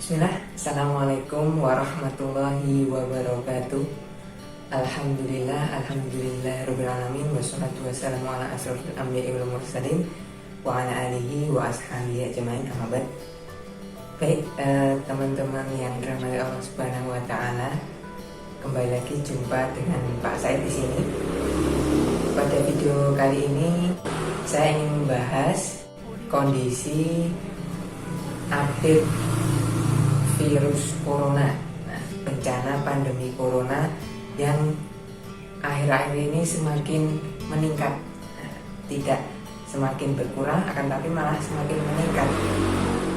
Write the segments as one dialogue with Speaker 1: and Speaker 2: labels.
Speaker 1: Bismillah, Assalamualaikum warahmatullahi wabarakatuh. Alhamdulillah rabbil alamin, wassalatu wassalamu ala asrofil anbiya'i wal mursalin wa ala alihi wa ashabihi ajmain, amma ba'd. Baik, teman-teman yang dirahmati Allah Subhanahu wa taala, kembali lagi jumpa dengan Pak Said di sini. Pada video kali ini saya ingin membahas kondisi update virus corona, bencana pandemi corona yang akhir-akhir ini semakin meningkat, tidak semakin berkurang, akan tapi malah semakin meningkat.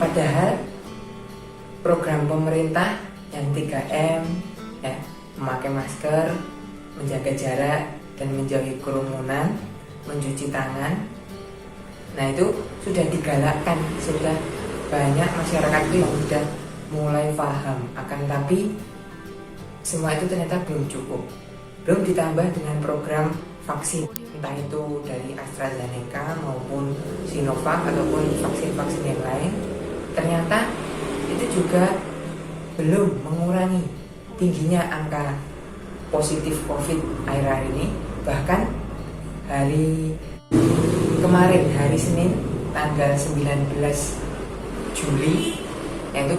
Speaker 1: Padahal program pemerintah yang 3M, memakai masker, menjaga jarak dan menjauhi kerumunan, mencuci tangan, nah itu sudah digalakkan, sudah banyak masyarakat itu yang sudah mulai paham, akan tapi semua itu ternyata belum cukup. Belum ditambah dengan program vaksin, entah itu dari AstraZeneca maupun Sinovac ataupun vaksin-vaksin yang lain, ternyata itu juga belum mengurangi tingginya angka positif COVID akhir-akhir ini. Bahkan hari kemarin, hari Senin tanggal 19 Juli, yaitu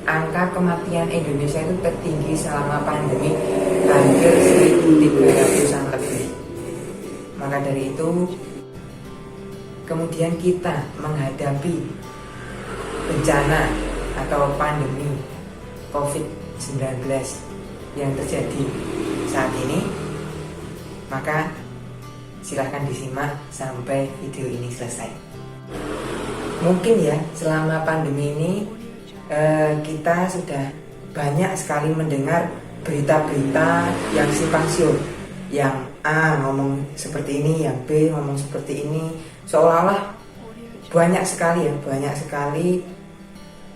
Speaker 1: angka kematian Indonesia itu tertinggi selama pandemi, hampir 1.300-an lebih. Maka dari itu, kemudian kita menghadapi bencana atau pandemi COVID-19 yang terjadi saat ini, maka silahkan disimak sampai video ini selesai. Mungkin ya, selama pandemi ini kita sudah banyak sekali mendengar berita-berita yang simpang siur, yang A ngomong seperti ini, yang B ngomong seperti ini, seolah-olah banyak sekali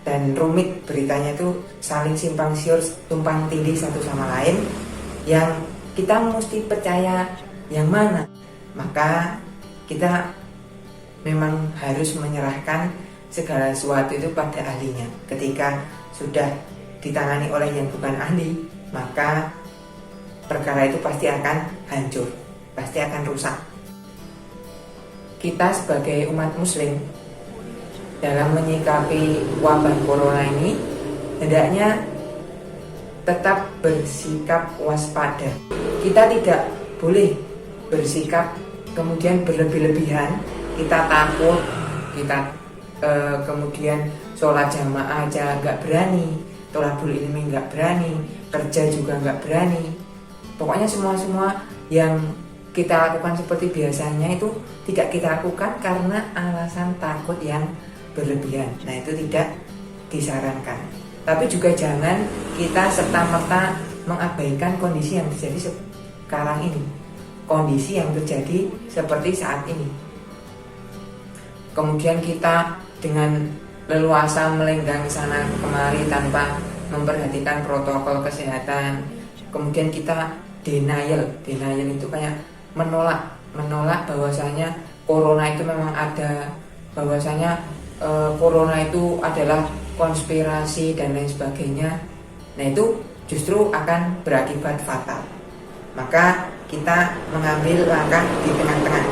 Speaker 1: dan rumit beritanya itu, saling simpang siur, tumpang tindih satu sama lain, yang kita mesti percaya yang mana. Maka kita memang harus menyerahkan segala sesuatu itu pada ahlinya. Ketika sudah ditangani oleh yang bukan ahli, maka perkara itu pasti akan hancur, pasti akan rusak. Kita sebagai umat muslim dalam menyikapi wabah corona ini hendaknya tetap bersikap waspada. Kita tidak boleh bersikap kemudian berlebih-lebihan, kita takut, kita kemudian sholat jamaah aja nggak berani, tholabul ilmi nggak berani, kerja juga nggak berani. Pokoknya semua yang kita lakukan seperti biasanya itu tidak kita lakukan karena alasan takut yang berlebihan. Nah, itu tidak disarankan. Tapi juga jangan kita serta-merta mengabaikan kondisi yang terjadi sekarang ini, kondisi yang terjadi seperti saat ini. Kemudian kita dengan leluasa melenggang sana kemari tanpa memperhatikan protokol kesehatan. Kemudian kita denial itu kayak menolak bahwasanya corona itu memang ada, bahwasanya corona itu adalah konspirasi dan lain sebagainya. Nah, itu justru akan berakibat fatal. Maka kita mengambil langkah di tengah-tengah,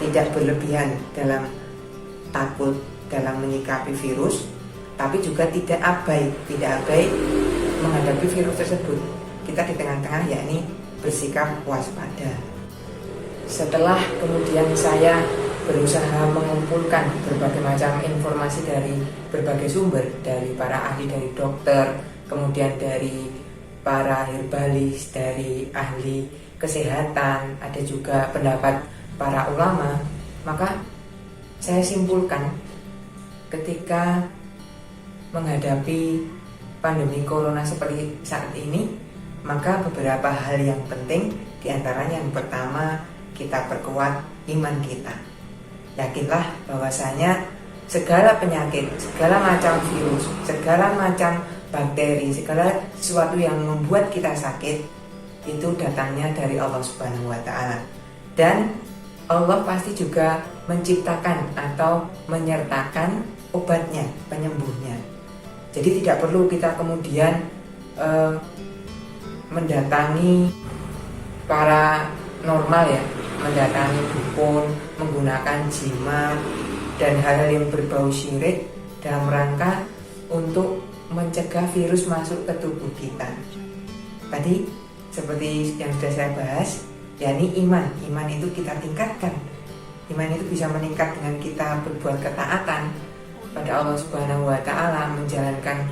Speaker 1: tidak berlebihan dalam takut dalam menyikapi virus, tapi juga tidak abai menghadapi virus tersebut. Kita di tengah-tengah, yakni bersikap waspada. Setelah kemudian saya berusaha mengumpulkan berbagai macam informasi dari berbagai sumber, dari para ahli, dari dokter, kemudian dari para herbalis, dari ahli kesehatan, ada juga pendapat para ulama, maka saya simpulkan ketika menghadapi pandemi corona seperti saat ini, maka beberapa hal yang penting, diantaranya yang pertama, kita perkuat iman kita. Yakinlah bahwasanya segala penyakit, segala macam virus, segala macam bakteri, segala sesuatu yang membuat kita sakit itu datangnya dari Allah Subhanahu wa taala. Dan Allah pasti juga menciptakan atau menyertakan obatnya, penyembuhnya. Jadi tidak perlu kita kemudian mendatangi para normal ya, mendatangi dukun, menggunakan jimat dan hal-hal yang berbau syirik dalam rangka untuk mencegah virus masuk ke tubuh kita. Tadi seperti yang sudah saya bahas, yakni iman itu kita tingkatkan. Iman itu bisa meningkat dengan kita berbuat ketaatan pada Allah Subhanahu wa Ta'ala, menjalankan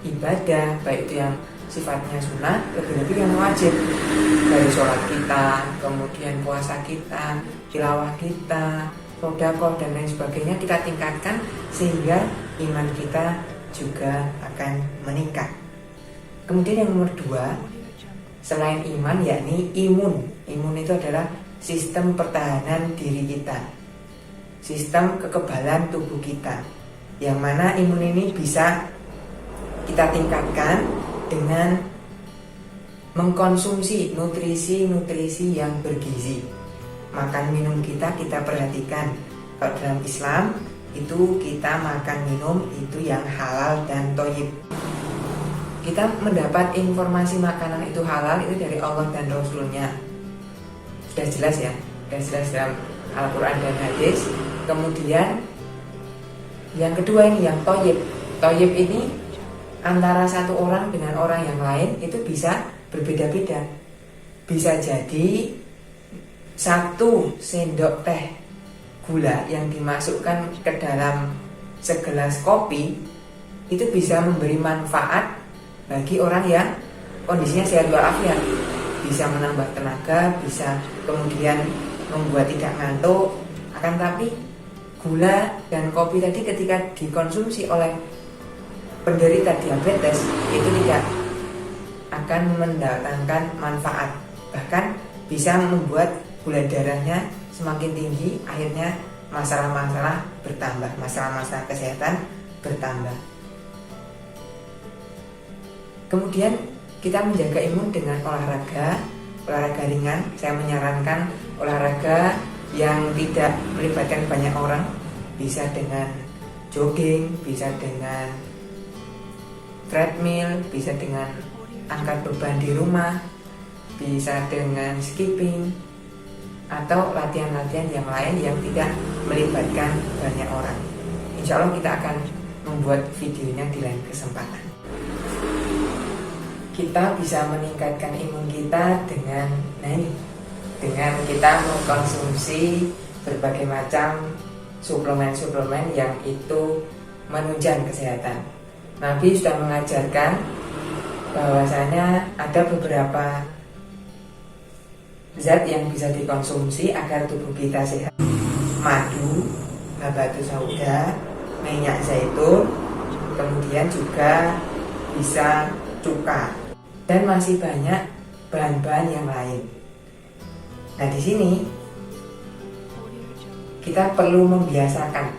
Speaker 1: ibadah baik itu yang sifatnya sunnah, lebih-lebih yang wajib, dari sholat kita, kemudian puasa kita, tilawah kita, sedekah dan lain sebagainya kita tingkatkan sehingga iman kita juga akan meningkat. Kemudian yang nomor 2, selain iman yakni imun. Imun itu adalah sistem pertahanan diri kita, sistem kekebalan tubuh kita, yang mana imun ini bisa kita tingkatkan dengan mengkonsumsi nutrisi-nutrisi yang bergizi. Makan minum kita perhatikan. Kalau dalam Islam itu kita makan minum itu yang halal dan thayyib. Kita mendapat informasi makanan itu halal itu dari Allah dan Rasulnya. Sudah jelas ya, sudah jelas dalam Al-Quran dan hadis. Kemudian yang kedua ini yang thayyib. Thayyib ini antara satu orang dengan orang yang lain itu bisa berbeda-beda. Bisa jadi 1 sendok teh gula yang dimasukkan ke dalam segelas kopi itu bisa memberi manfaat bagi orang yang kondisinya sehat walafiat, bisa menambah tenaga, bisa kemudian membuat tidak ngantuk. Akan tapi gula dan kopi tadi ketika dikonsumsi oleh penderita diabetes itu tidak akan mendatangkan manfaat, bahkan bisa membuat gula darahnya semakin tinggi, akhirnya masalah-masalah bertambah, masalah-masalah kesehatan bertambah. Kemudian kita menjaga imun dengan olahraga ringan. Saya menyarankan olahraga yang tidak melibatkan banyak orang, bisa dengan jogging, bisa dengan treadmill, bisa dengan angkat beban di rumah, bisa dengan skipping, atau latihan-latihan yang lain yang tidak melibatkan banyak orang. Insya Allah kita akan membuat videonya di lain kesempatan. Kita bisa meningkatkan imun kita dengan dengan kita mengkonsumsi berbagai macam suplemen-suplemen yang itu menunjang kesehatan. Nabi sudah mengajarkan bahwasanya ada beberapa zat yang bisa dikonsumsi agar tubuh kita sehat. Madu, habatus sauda, minyak zaitun, kemudian juga bisa cuka, dan masih banyak bahan-bahan yang lain. Nah, di sini kita perlu membiasakan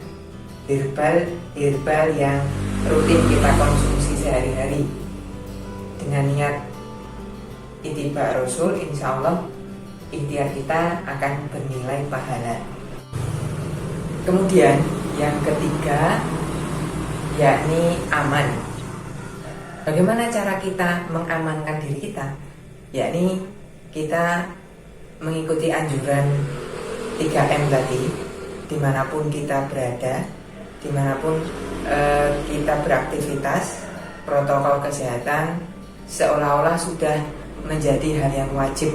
Speaker 1: herbal yang rutin kita konsumsi sehari-hari dengan niat ittiba Rasul. Insya Allah ikhtiar kita akan bernilai pahala. Kemudian yang ketiga yakni aman. Bagaimana cara kita mengamankan diri kita? Yakni kita mengikuti anjuran 3M tadi, dimanapun kita berada, dimanapun kita beraktivitas, protokol kesehatan seolah-olah sudah menjadi hal yang wajib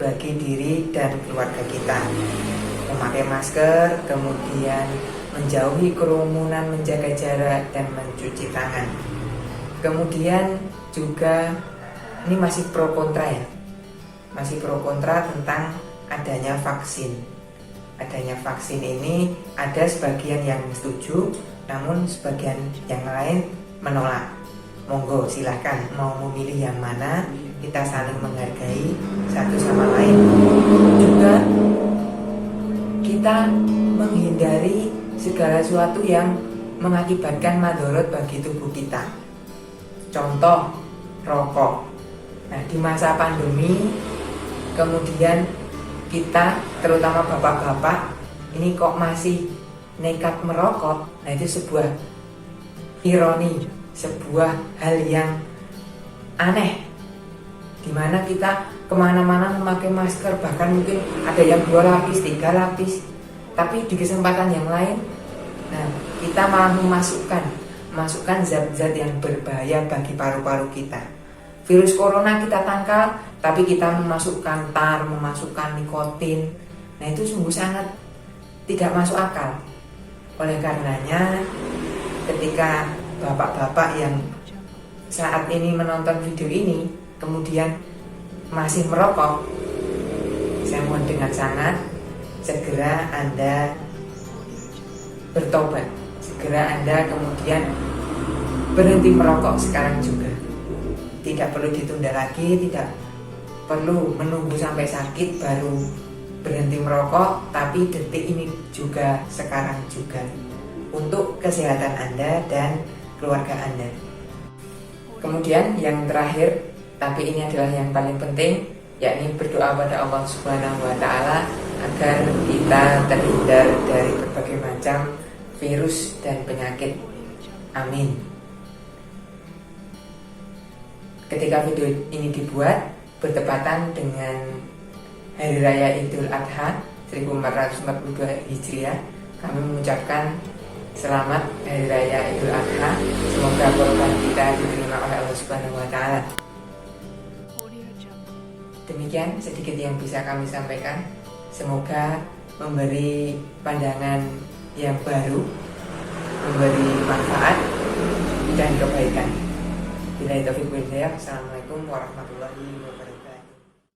Speaker 1: bagi diri dan keluarga kita. Memakai masker, kemudian menjauhi kerumunan, menjaga jarak, dan mencuci tangan. Kemudian juga ini masih pro kontra ya, masih pro kontra tentang adanya vaksin. Adanya vaksin ini ada sebagian yang setuju, namun sebagian yang lain menolak. Monggo silahkan mau memilih yang mana, kita saling menghargai satu sama lain. Juga kita menghindari segala sesuatu yang mengakibatkan madorot bagi tubuh kita. Contoh, rokok. Nah, di masa pandemi kemudian kita, terutama bapak-bapak, ini kok masih nekat merokok. Nah, itu sebuah ironi sebuah hal yang aneh, dimana kita kemana-mana memakai masker, bahkan mungkin ada yang 2 lapis, 3 lapis. Tapi di kesempatan yang lain, nah, kita malah memasukkan zat-zat yang berbahaya bagi paru-paru kita. Virus corona kita tangkal, tapi kita memasukkan tar, memasukkan nikotin. Nah, itu sungguh sangat tidak masuk akal. Oleh karenanya, ketika bapak-bapak yang saat ini menonton video ini kemudian masih merokok, saya mohon dengan sangat segera Anda bertobat, segera Anda kemudian berhenti merokok sekarang juga. Tidak perlu ditunda lagi, tidak perlu menunggu sampai sakit baru berhenti merokok, tapi detik ini juga, sekarang juga, untuk kesehatan Anda dan keluarga Anda. Kemudian yang terakhir, tapi ini adalah yang paling penting, yakni berdoa pada Allah Subhanahu wa Ta'ala agar kita terhindar dari berbagai macam virus dan penyakit. Amin. Ketika video ini dibuat bertepatan dengan Hari Raya Idul Adha 1442 Hijriah, kami mengucapkan selamat Hari Raya Idul Adha. Semoga korban kita diterima oleh Allah Subhanahu wa Ta'ala. Demikian sedikit yang bisa kami sampaikan. Semoga memberi pandangan yang baru, memberi manfaat dan kebaikan. Bila itu, Assalamualaikum warahmatullahi wabarakatuh.